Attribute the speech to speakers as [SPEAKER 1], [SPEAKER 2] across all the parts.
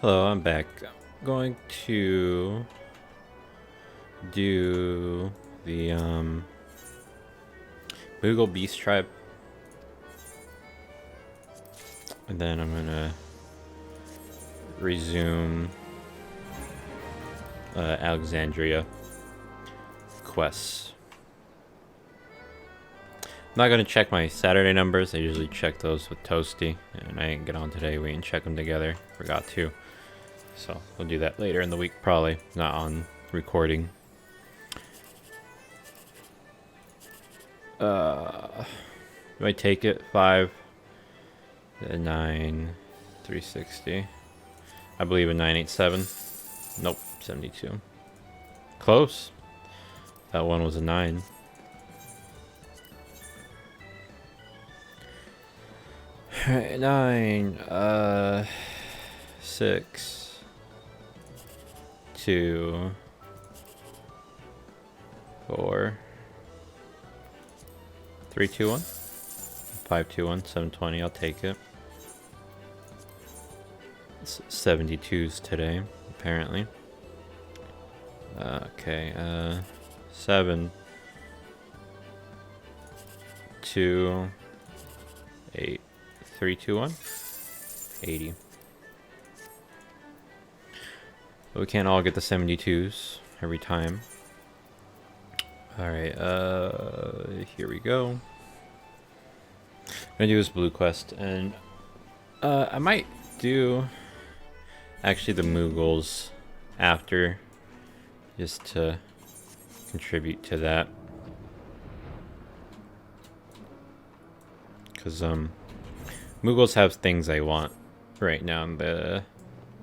[SPEAKER 1] Hello, I'm back. I'm going to do the Moogle Beast Tribe, and then I'm gonna resume Alexandria quests. I'm not gonna check my Saturday numbers. I usually check those with Toasty, and I didn't get on today. We didn't check them together. Forgot to. So we'll do that later in the week, probably not on recording. Do I take it? 5, 9, 360. I believe a 987. Nope, 72. Close. That one was a 9. Alright, 9, 6, 2, 4, 3, 2, 1. 5, 2, 1, 720. I'll take it. It's 72s today, apparently. Okay, 7, 2, 8, 3, 2, 1. 80. But we can't all get the 72s every time. Alright, here we go. I'm gonna do this blue quest, and I might do actually the Moogles after, just to contribute to that. Because Moogles have things I want right now.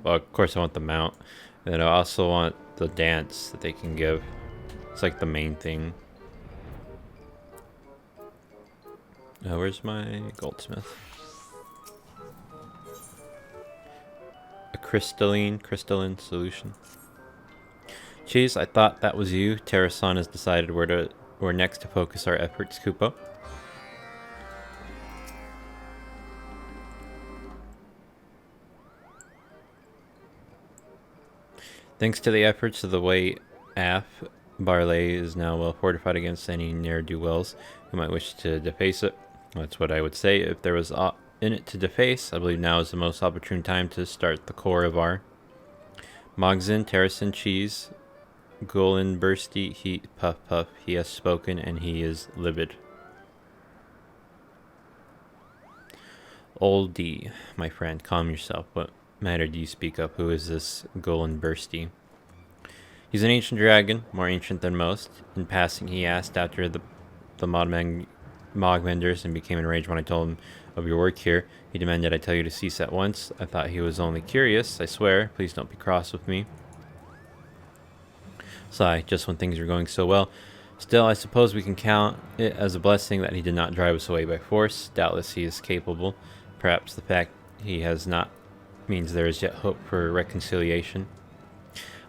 [SPEAKER 1] Well, of course I want the mount, and I also want the dance that they can give. It's like the main thing. Where's my goldsmith? A crystalline solution. Cheese, I thought that was you. Terrason has decided where next to focus our efforts, Kupo. Thanks to the efforts of the Way Af, Barley is now well fortified against any ne'er-do-wells who might wish to deface it. That's what I would say. If there was in it to deface, I believe now is the most opportune time to start the core of our Mogzin, Terrason, Cheese, Golan, Bursty, Heat, Puff, Puff. He has spoken, and he is livid. Old D, my friend, calm yourself. What matter do you speak of? Who is this Golan Bursty? He's an ancient dragon, more ancient than most. In passing, he asked after the Mogmenders and became enraged when I told him of your work here. He demanded I tell you to cease at once. I thought he was only curious, I swear. Please don't be cross with me. Sigh, just when things are going so well. Still, I suppose we can count it as a blessing that he did not drive us away by force. Doubtless he is capable. Perhaps the fact he has not means there is yet hope for reconciliation.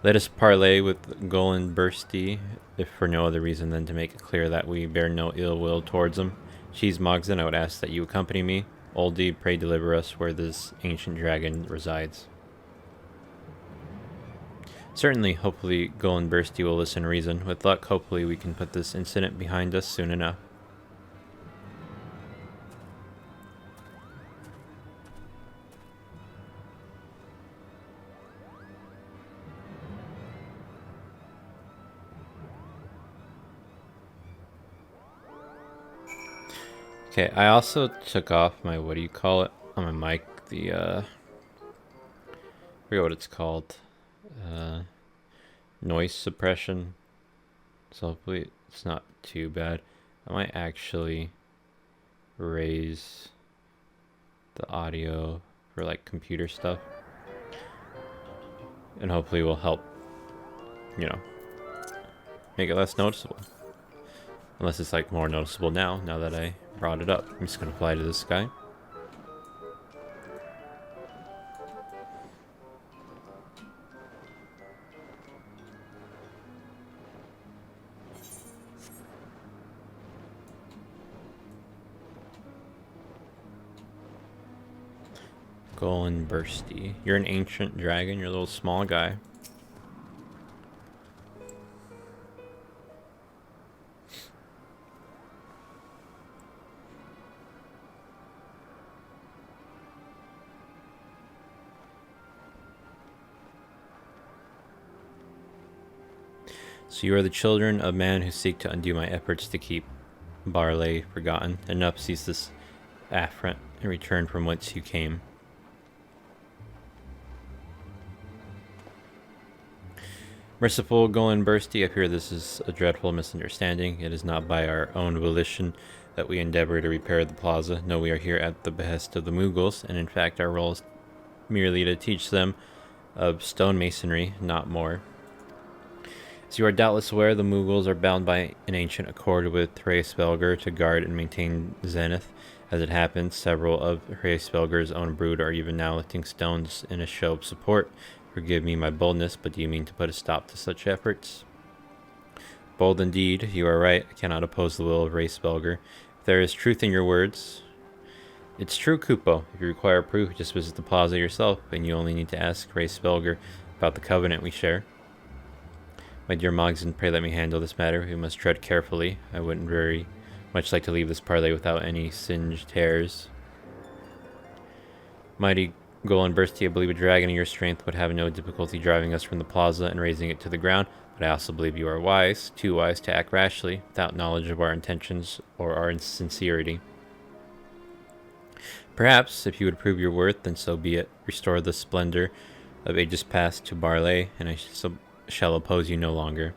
[SPEAKER 1] Let us parley with Golan Bursty, if for no other reason than to make it clear that we bear no ill will towards him. Cheese Mogzin, I would ask that you accompany me. Oldie, pray deliver us where this ancient dragon resides. Certainly, hopefully Golan Bursty will listen and reason. With luck, hopefully we can put this incident behind us soon enough. Okay, I also took off my, what do you call it, on my mic, I forget what it's called, noise suppression, so hopefully it's not too bad. I might actually raise the audio for like computer stuff, and hopefully will help, make it less noticeable. Unless it's like more noticeable now that I brought it up. I'm just gonna fly to this guy. Golden Bursty. You're an ancient dragon. You're a little small guy. So you are the children of man who seek to undo my efforts to keep Barley forgotten. Enough, cease this affront and return from whence you came. Merciful Golden Bursty, I fear this is a dreadful misunderstanding. It is not by our own volition that we endeavor to repair the plaza. No, we are here at the behest of the Moogles, and in fact our role is merely to teach them of stonemasonry, not more. As you are doubtless aware, the Moogles are bound by an ancient accord with Hraesvelgr to guard and maintain Zenith. As it happens, several of Hraesvelgr's own brood are even now lifting stones in a show of support. Forgive me my boldness, but do you mean to put a stop to such efforts? Bold indeed, you are right. I cannot oppose the will of Hraesvelgr. If there is truth in your words... It's true, Kupo. If you require proof, just visit the plaza yourself, and you only need to ask Hraesvelgr about the covenant we share. My dear Mogson, pray let me handle this matter. We must tread carefully. I wouldn't very much like to leave this parley without any singed hairs. Mighty Golden Bursty, I believe a dragon of your strength would have no difficulty driving us from the plaza and raising it to the ground, but I also believe you are wise, too wise to act rashly, without knowledge of our intentions or our insincerity. Perhaps, if you would prove your worth, then so be it. Restore the splendor of ages past to Barley, and I shall oppose you no longer.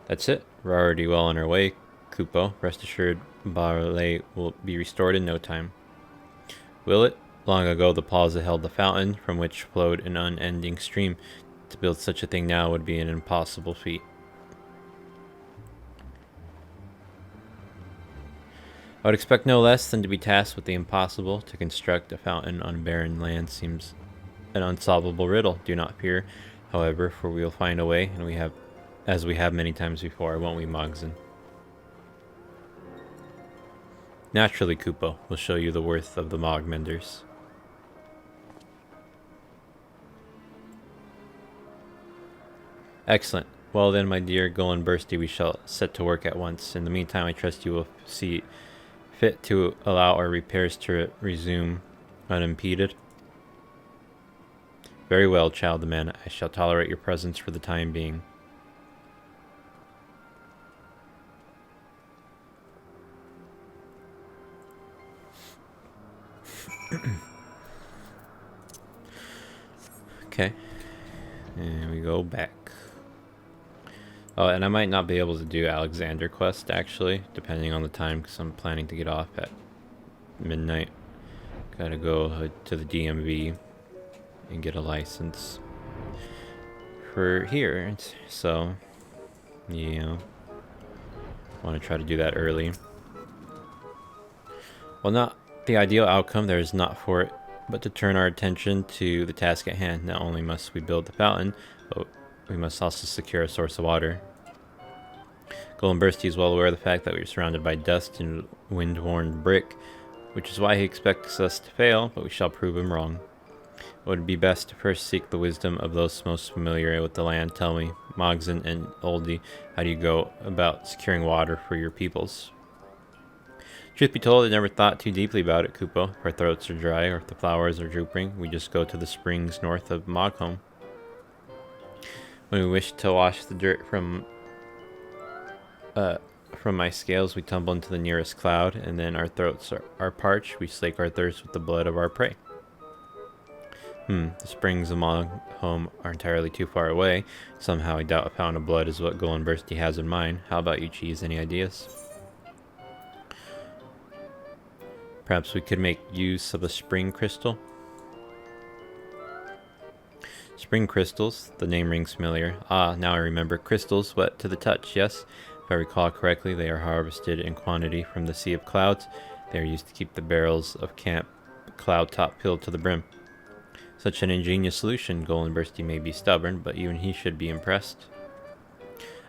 [SPEAKER 1] That's it. We're already well on our way, Kupo. Rest assured, Barley will be restored in no time. Will it? Long ago, the plaza held the fountain from which flowed an unending stream. To build such a thing now would be an impossible feat. I would expect no less than to be tasked with the impossible. To construct a fountain on barren land seems an unsolvable riddle. Do not fear, however, for we will find a way, and as we have many times before, won't we, Mogson? Naturally, Kupo. We'll show you the worth of the Mogmenders. Excellent. Well then, my dear Golden Bursty, we shall set to work at once. In the meantime, I trust you will see fit to allow our repairs to resume unimpeded. Very well, child of man. I shall tolerate your presence for the time being. Okay. And we go back. Oh, and I might not be able to do Alexander Quest, actually, depending on the time, because I'm planning to get off at midnight. Gotta go to the DMV and get a license for here. So, yeah. Want to try to do that early. Well, not the ideal outcome, there is not for it, but to turn our attention to the task at hand. Not only must we build the fountain, but we must also secure a source of water. Golden Bursty is well aware of the fact that we are surrounded by dust and wind-worn brick, which is why he expects us to fail, but we shall prove him wrong. It would be best to first seek the wisdom of those most familiar with the land. Tell me, Mogson and Oldie, how do you go about securing water for your peoples? Truth be told, I never thought too deeply about it, Kupo. If our throats are dry or if the flowers are drooping, we just go to the springs north of Mogholm. When we wish to wash the dirt from my scales, we tumble into the nearest cloud, and then our throats are parched. We slake our thirst with the blood of our prey. The springs of Mogholm are entirely too far away. Somehow I doubt a fountain of blood is what Golden Bursty has in mind. How about you, Cheese? Any ideas? Perhaps we could make use of a spring crystal? Spring crystals, the name rings familiar. Ah, now I remember. Crystals, wet to the touch, yes? If I recall correctly, they are harvested in quantity from the Sea of Clouds. They are used to keep the barrels of Camp Cloud Top filled to the brim. Such an ingenious solution. Golden Bursty may be stubborn, but even he should be impressed.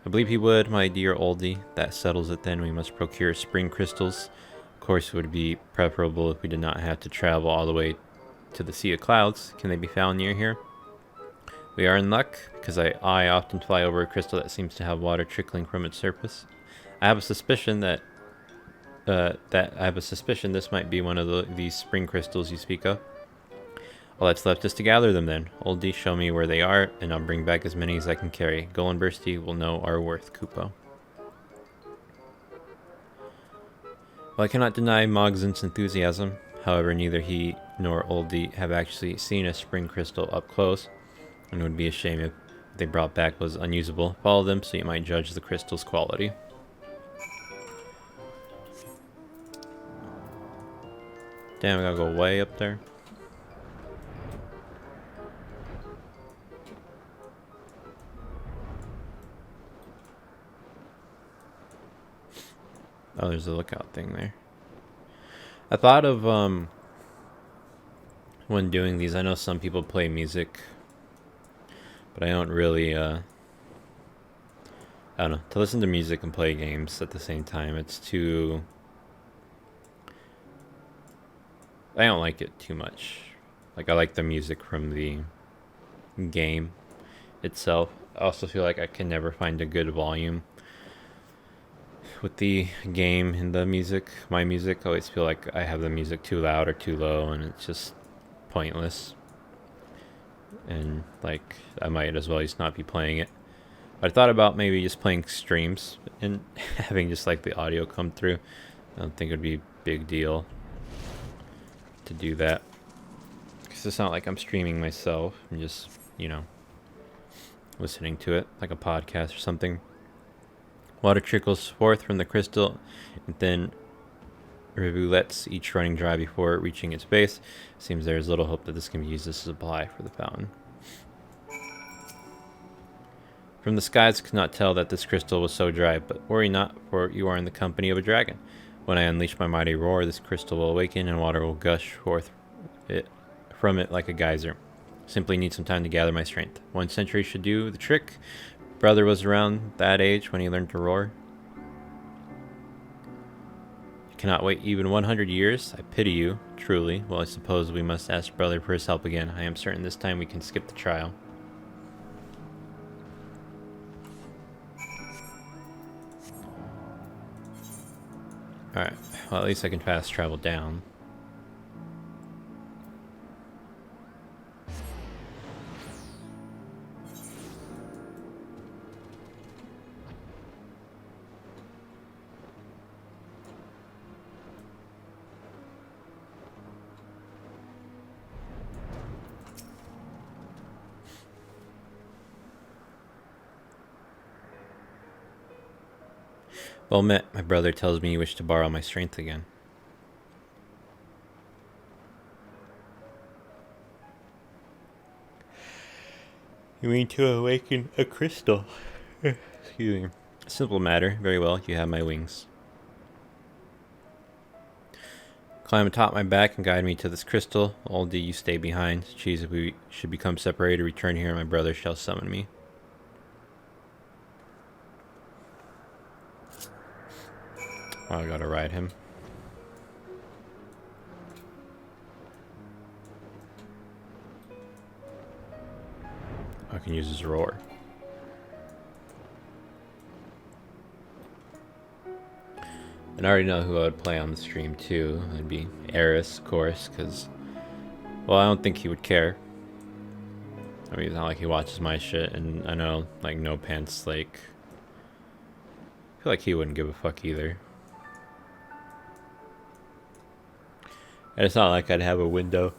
[SPEAKER 1] I believe he would, my dear Oldie. That settles it then. We must procure spring crystals. Of course, it would be preferable if we did not have to travel all the way to the Sea of Clouds. Can they be found near here? We are in luck, because I often fly over a crystal that seems to have water trickling from its surface. I have a suspicion that this might be one of these spring crystals you speak of. All that's left is to gather them then. Oldie, show me where they are, and I'll bring back as many as I can carry. Gull and Bursty will know our worth, Kupo. Well, I cannot deny Mogzen's enthusiasm. However, neither he nor Oldie have actually seen a spring crystal up close, and it would be a shame if they brought back was unusable. Follow them so you might judge the crystal's quality. Damn, I gotta go way up there. Oh, there's a lookout thing there. I thought of, when doing these, I know some people play music, but I don't really, I don't know, to listen to music and play games at the same time, it's too, I don't like it too much. Like, I like the music from the game itself. I also feel like I can never find a good volume with the game and the music. My music, I always feel like I have the music too loud or too low, and it's just pointless. And like, I might as well just not be playing it. I thought about maybe just playing streams and having just like the audio come through. I don't think it would be a big deal to do that, because it's not like I'm streaming myself. I'm just, you know, listening to it like a podcast or something. Water trickles forth from the crystal, and then rivulets, each running dry before reaching its base. Seems there is little hope that this can be used as a supply for the fountain. From the skies, could not tell that this crystal was so dry, but worry not, for you are in the company of a dragon. When I unleash my mighty roar, this crystal will awaken, and water will gush forth from it like a geyser. Simply need some time to gather my strength. 1 century should do the trick. Brother was around that age when he learned to roar. You cannot wait even 100 years? I pity you, truly. Well, I suppose we must ask Brother for his help again. I am certain this time we can skip the trial. Alright, well, at least I can fast travel down. Well met. My brother tells me you wish to borrow my strength again. You mean to awaken a crystal? Excuse me. Simple matter. Very well. You have my wings. Climb atop my back and guide me to this crystal. Oldie, you stay behind. Choose if we should become separated. Return here and my brother shall summon me. Oh, I gotta ride him. I can use his roar. And I already know who I would play on the stream too. It'd be Eris, of course, because, well, I don't think he would care. I mean, it's not like he watches my shit, and I know, like, No Pants, like, I feel like he wouldn't give a fuck either. And it's not like I'd have a window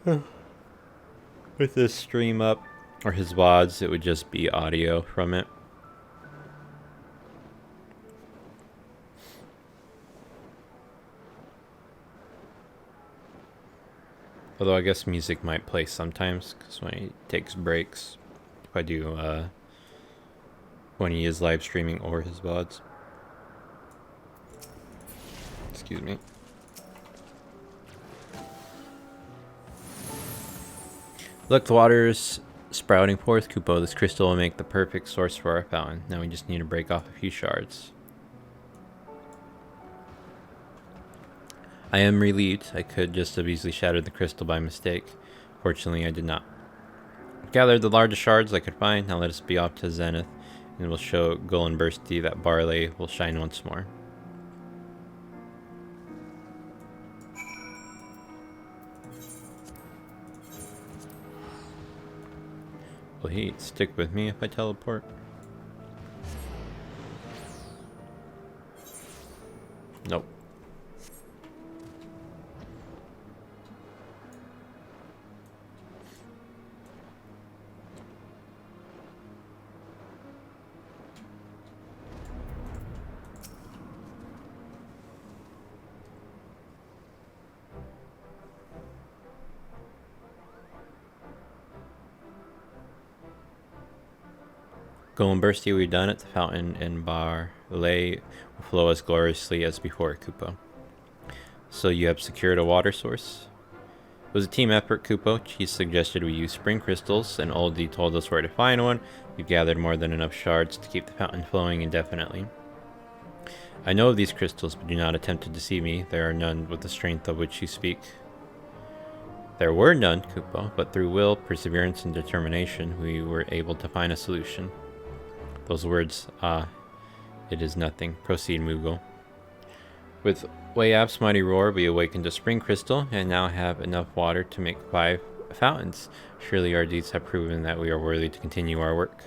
[SPEAKER 1] with this stream up, or his VODs. It would just be audio from it. Although I guess music might play sometimes, because when he takes breaks, if I do, when he is live streaming or his VODs. Excuse me. Look, the water's sprouting forth, Kupo. This crystal will make the perfect source for our fountain. Now we just need to break off a few shards. I am relieved. I could just have easily shattered the crystal by mistake. Fortunately, I did not. I've gathered the largest shards I could find. Now let us be off to Zenith, and we'll show Gull and Bursty that Barley will shine once more. Will he stick with me if I teleport? Nope. Gull and Bursty, we've done it. The fountain and Barley will flow as gloriously as before, Kupo. So you have secured a water source? It was a team effort, Kupo. Cheese suggested we use spring crystals, and Oldie told us where to find one. We've gathered more than enough shards to keep the fountain flowing indefinitely. I know of these crystals, but do not attempt to deceive me. There are none with the strength of which you speak. There were none, Kupo, but through will, perseverance, and determination, we were able to find a solution. Those words, it is nothing. Proceed, Moogle. With Wayap's mighty roar, we awakened a spring crystal and now have enough water to make 5 fountains. Surely our deeds have proven that we are worthy to continue our work.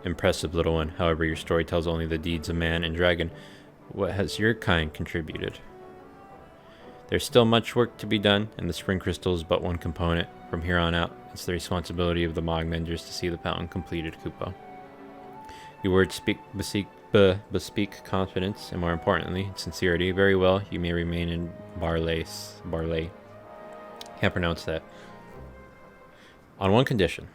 [SPEAKER 1] Impressive, little one. However, your story tells only the deeds of man and dragon. What has your kind contributed? There's still much work to be done, and the spring crystal is but one component. From here on out, it's the responsibility of the Mogmenders to see the fountain completed, Kupo. Your words bespeak confidence, and more importantly, sincerity. Very well, you may remain in Barley. Can't pronounce that. On one condition.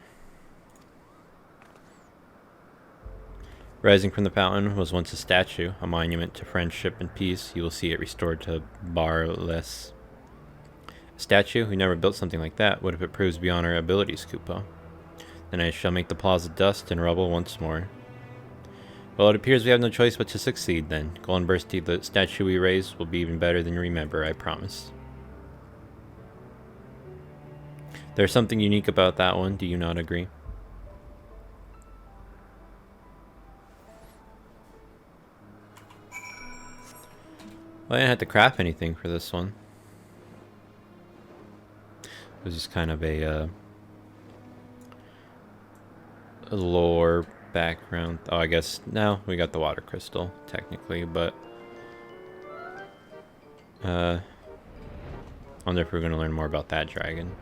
[SPEAKER 1] Rising from the fountain was once a statue, a monument to friendship and peace. You will see it restored to Barless. A statue? We never built something like that. What if it proves beyond our abilities, Kupo? Then I shall make the plaza dust and rubble once more. Well, it appears we have no choice but to succeed, then. Gull and Bursty, the statue we raise will be even better than you remember, I promise. There's something unique about that one, do you not agree? Well, I didn't have to craft anything for this one. It was just kind of a lore background. Oh, I guess now we got the water crystal, technically, but I wonder if we're going to learn more about that dragon.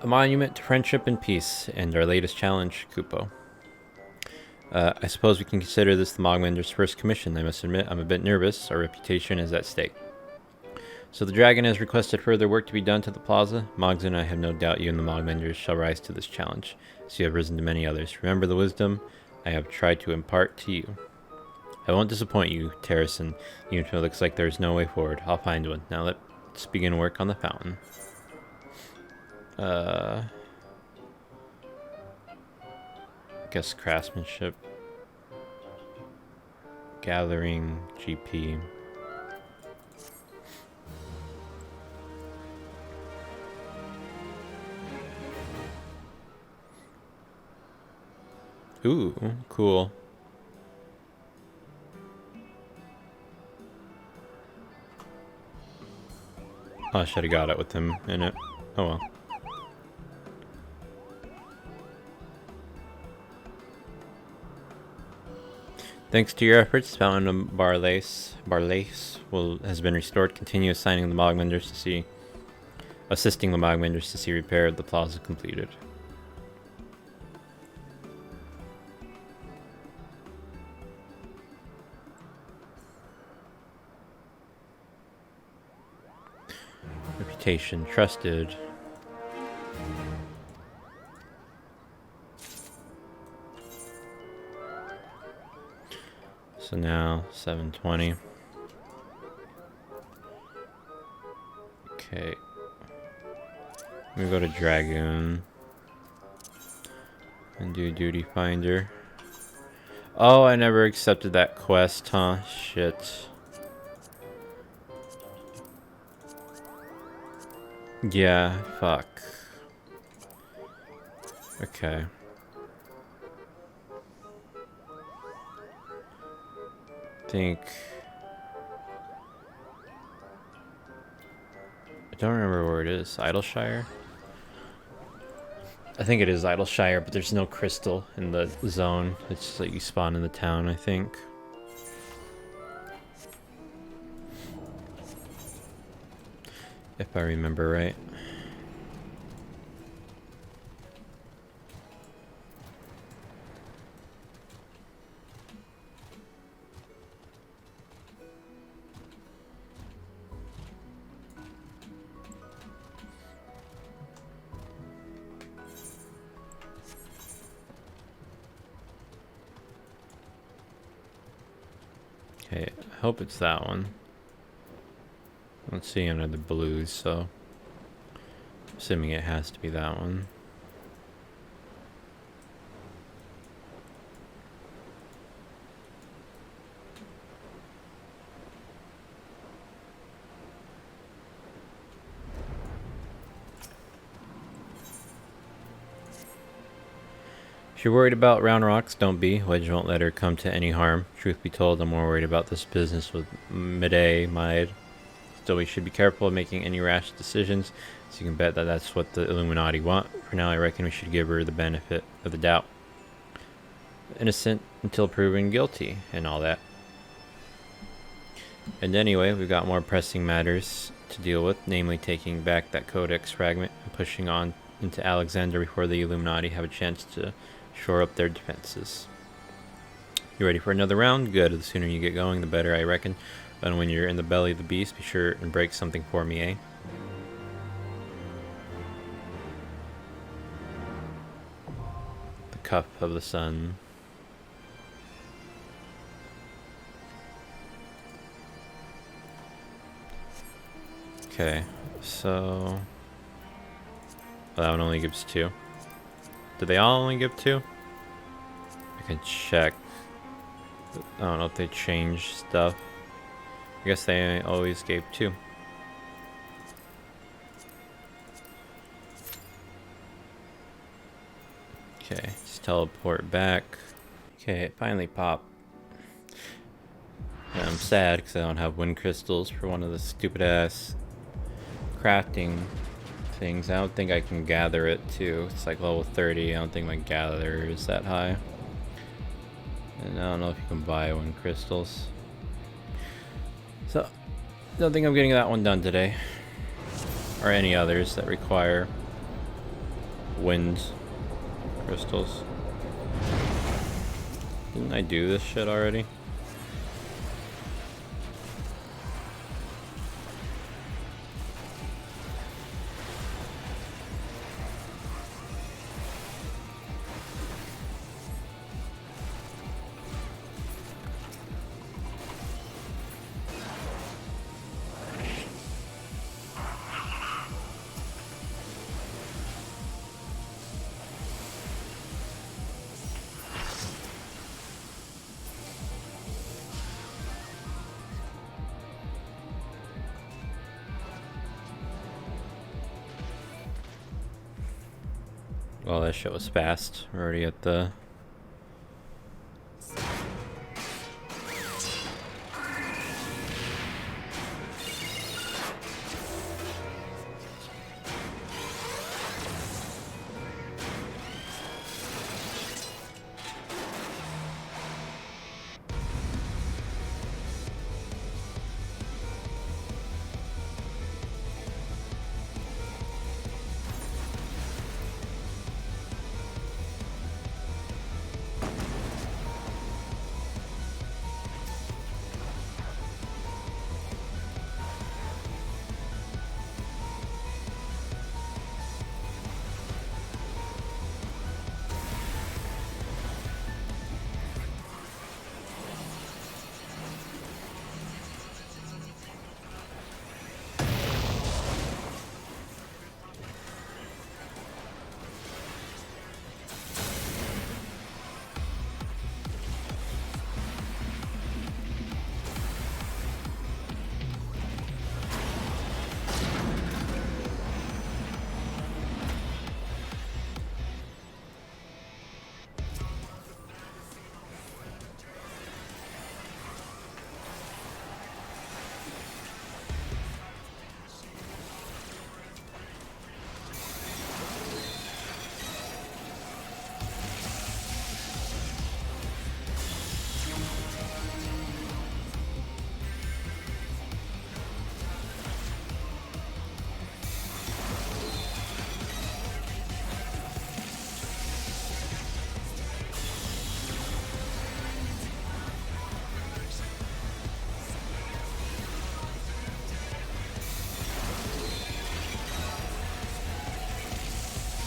[SPEAKER 1] A monument to friendship and peace, and our latest challenge, Kupo. I suppose we can consider this the Mogmender's first commission. I must admit, I'm a bit nervous. Our reputation is at stake. So the dragon has requested further work to be done to the plaza. Mogs and I have no doubt you and the Mogmenders shall rise to this challenge, as you have risen to many others. Remember the wisdom I have tried to impart to you. I won't disappoint you, Terrason, even if it looks like there is no way forward. I'll find one. Now let's begin work on the fountain. I guess craftsmanship. Gathering, GP. Ooh, cool. Oh, I should have got it with him in it. Oh well. Thanks to your efforts, Fountain of Barlace has been restored. Continue assisting the Mogmenders to see repair of the plaza completed. Reputation, trusted. So now 720. Okay. Let me go to Dragoon and do Duty Finder. Oh, I never accepted that quest, huh? Shit. Yeah, fuck. Okay. I don't remember where it is. Idleshire? I think it is Idleshire, but there's no crystal in the zone. It's just like you spawn in the town, I think. If I remember right. Okay, I hope it's that one. I don't see any of the blues, so assuming it has to be that one. If you're worried about round rocks, don't be. Wedge won't let her come to any harm. Truth be told, I'm more worried about this business with Mide. Still, we should be careful of making any rash decisions, so you can bet that that's what the Illuminati want. For now, I reckon we should give her the benefit of the doubt. Innocent until proven guilty, and all that. And anyway, we've got more pressing matters to deal with, namely taking back that Codex fragment and pushing on into Alexander before the Illuminati have a chance to shore up their defenses. You ready for another round? Good. The sooner you get going, the better, I reckon. But when you're in the belly of the beast, be sure and break something for me, eh? The cup of the sun. Okay, so that one only gives 2. Do they all only give 2? I can check. I don't know if they changed stuff. I guess they always gave 2. Okay, just teleport back. Okay, it finally popped. And I'm sad because I don't have wind crystals for one of the stupid ass crafting things. I don't think I can gather it too. It's like level 30. I don't think my gather is that high. And I don't know if you can buy wind crystals. So, I don't think I'm getting that one done today. Or any others that require wind crystals. Didn't I do this shit already? Well, that shit was fast. We're already at the...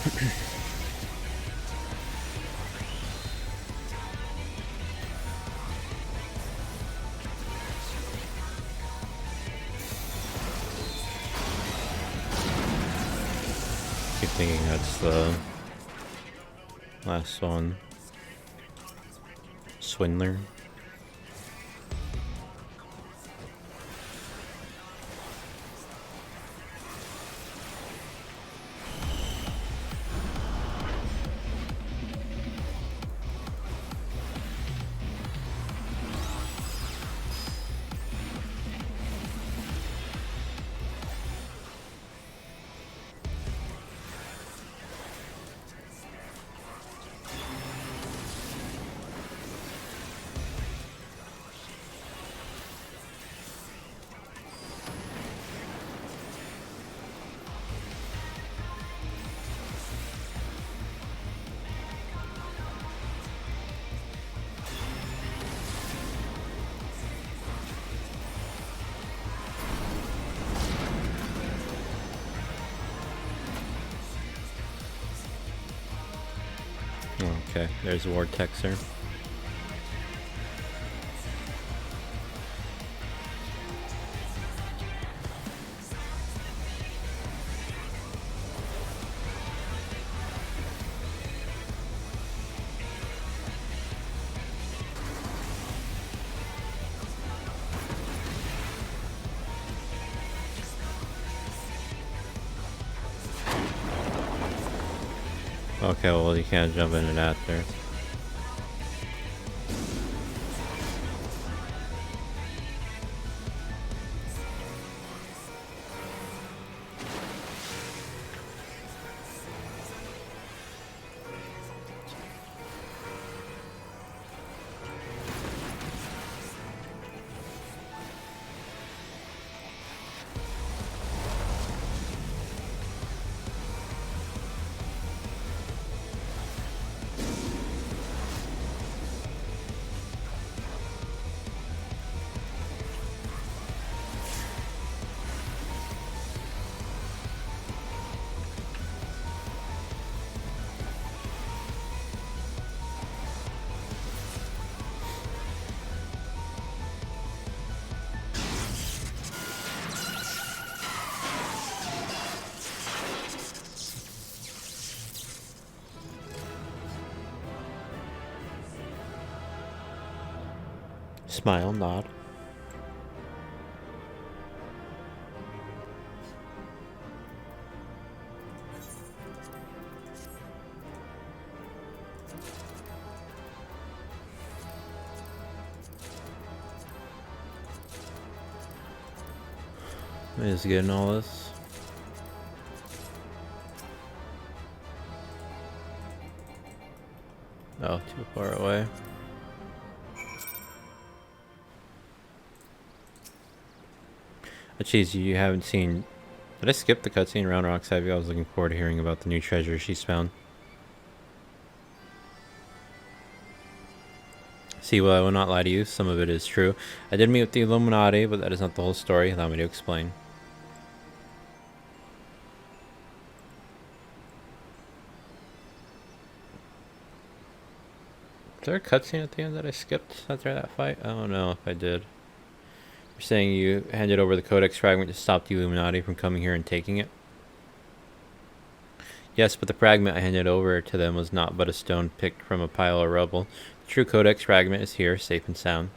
[SPEAKER 1] Keep thinking that's the last one. Swindler. Okay, there's a Vortexer. Okay, well you can't jump into that there. Smile, nod. Is getting all this. Oh, too far away. Oh, geez, you haven't seen... Did I skip the cutscene around Rock's Heavy? I was looking forward to hearing about the new treasure she's found. See, well, I will not lie to you. Some of it is true. I did meet with the Illuminati, but that is not the whole story. Allow me to explain. Is there a cutscene at the end that I skipped after that fight? I don't know if I did. You're saying you handed over the Codex fragment to stop the Illuminati from coming here and taking it? Yes, but the fragment I handed over to them was not but a stone picked from a pile of rubble. The true Codex fragment is here, safe and sound.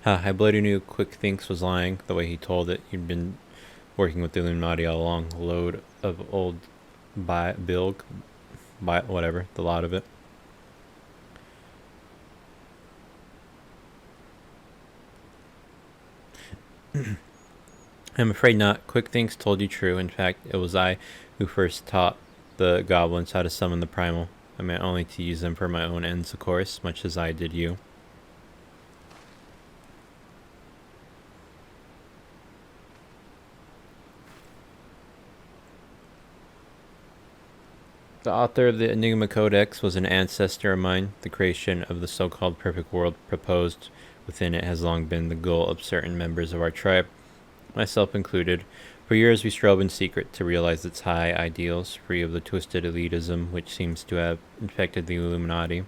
[SPEAKER 1] I bloody knew Quick Thinks was lying the way he told it. He'd been working with the Illuminati all along. A load of old bilg, whatever, the lot of it. I'm afraid not. Quick Thinks told you true. In fact, it was I who first taught the goblins how to summon the primal. I meant only to use them for my own ends, of course, much as I did you. The author of the Enigma Codex was an ancestor of mine. The creation of the so-called perfect world proposed within it has long been the goal of certain members of our tribe, myself included. For years we strove in secret to realize its high ideals, free of the twisted elitism which seems to have infected the Illuminati.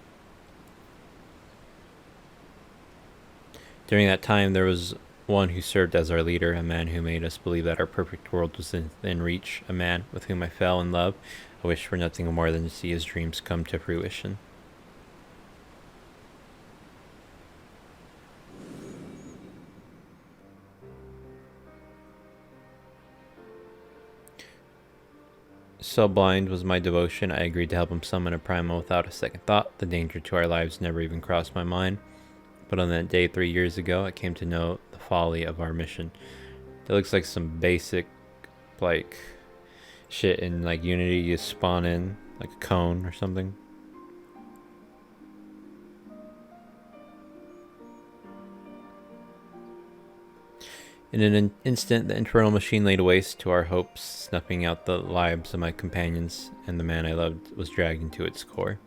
[SPEAKER 1] During that time, there was one who served as our leader, a man who made us believe that our perfect world was within reach, a man with whom I fell in love. I wished for nothing more than to see his dreams come to fruition. So blind was my devotion, I agreed to help him summon a primal without a second thought. The danger to our lives never even crossed my mind. But on that day 3 years ago, I came to know the folly of our mission. It looks like some basic, like, shit in, like, Unity. You spawn in, like, a cone or something. In an instant, the infernal machine laid waste to our hopes, snuffing out the lives of my companions, and the man I loved was dragged into its core.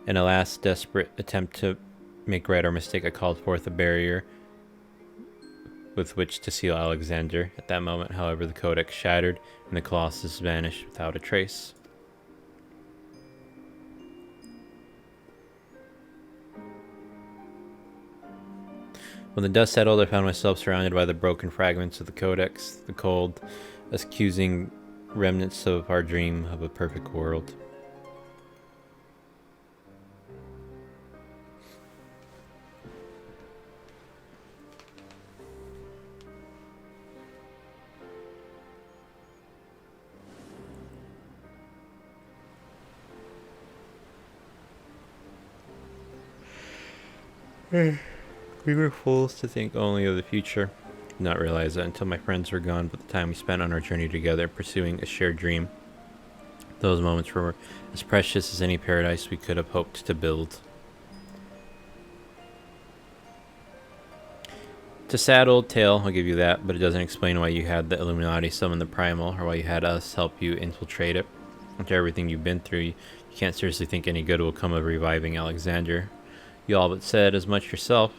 [SPEAKER 1] In a last desperate attempt to make right our mistake, I called forth a barrier with which to seal Alexander. At that moment, however, the codex shattered, and the Colossus vanished without a trace. When the dust settled, I found myself surrounded by the broken fragments of the codex, the cold, accusing remnants of our dream of a perfect world. We were fools to think only of the future. Did not realize that until my friends were gone, but the time we spent on our journey together, pursuing a shared dream. Those moments were as precious as any paradise we could have hoped to build. It's a sad old tale, I'll give you that, but it doesn't explain why you had the Illuminati summon the Primal, or why you had us help you infiltrate it. After everything you've been through, you can't seriously think any good will come of reviving Alexander. You all but said as much yourself.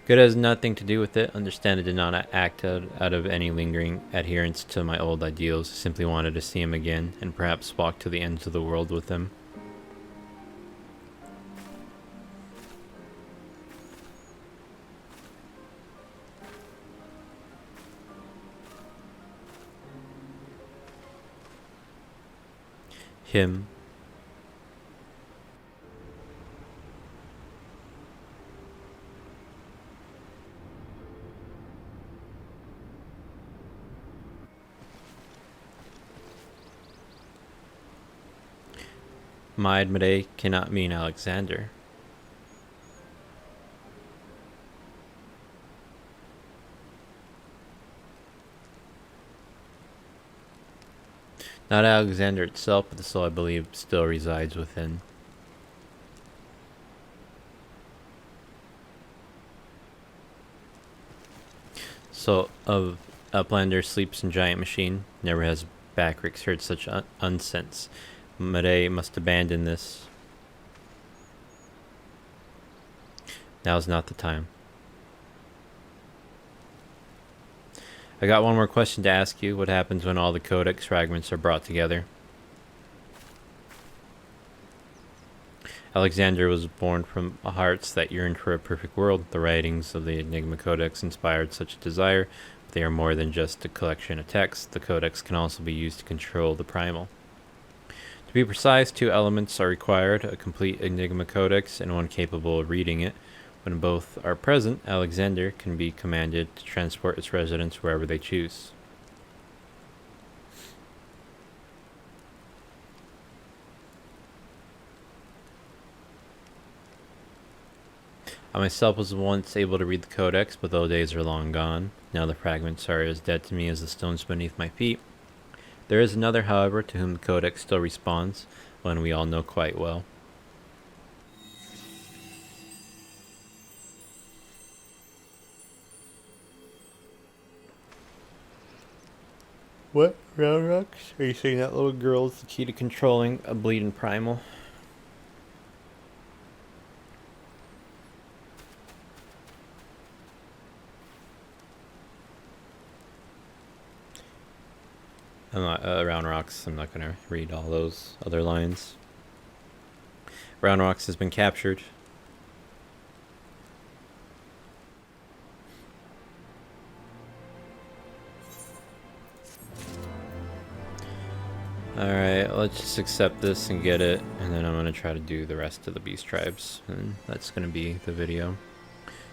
[SPEAKER 1] Good has nothing to do with it. Understand, it did not act out of any lingering adherence to my old ideals. I simply wanted to see him again, and perhaps walk to the ends of the world with him. Him. Maedmede cannot mean Alexander. Not Alexander itself, but the soul I believe still resides within. So, of Uplander sleeps in giant machine, never has Backrix heard such unsense. Mede must abandon this. Now's not the time. I got one more question to ask you. What happens when all the codex fragments are brought together? Alexander was born from hearts that yearned for a perfect world. The writings of the Enigma Codex inspired such a desire, but they are more than just a collection of texts. The codex can also be used to control the primal. To be precise, 2 elements are required, a complete Enigma Codex and one capable of reading it. When both are present, Alexander can be commanded to transport its residents wherever they choose. I myself was once able to read the Codex, but those days are long gone. Now the fragments are as dead to me as the stones beneath my feet. There is another, however, to whom the Codex still responds, one we all know quite well. What? Round rocks? Are you saying that little girl is the key to controlling a bleeding primal? I'm not, Round Rocks, I'm not gonna read all those other lines. Round Rocks has been captured. Alright, let's just accept this and get it, and then I'm gonna try to do the rest of the beast tribes, and that's gonna be the video.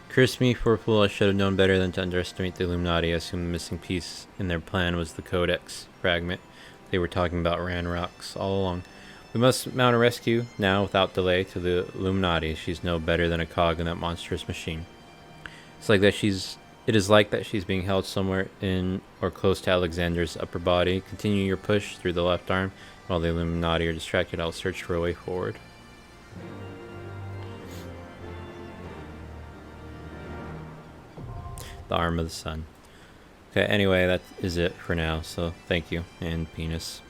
[SPEAKER 1] Curse me for a fool, I should have known better than to underestimate the Illuminati. I assumed the missing piece in their plan was the Codex fragment. They were talking about Ran Rocks all along. We must mount a rescue now without delay to the Illuminati. She's no better than a cog in that monstrous machine. It is like that she's being held somewhere in or close to Alexander's upper body. Continue your push through the left arm. While the Illuminati are distracted, I'll search for a way forward. The arm of the sun. Okay, anyway, that is it for now, so thank you, and penis.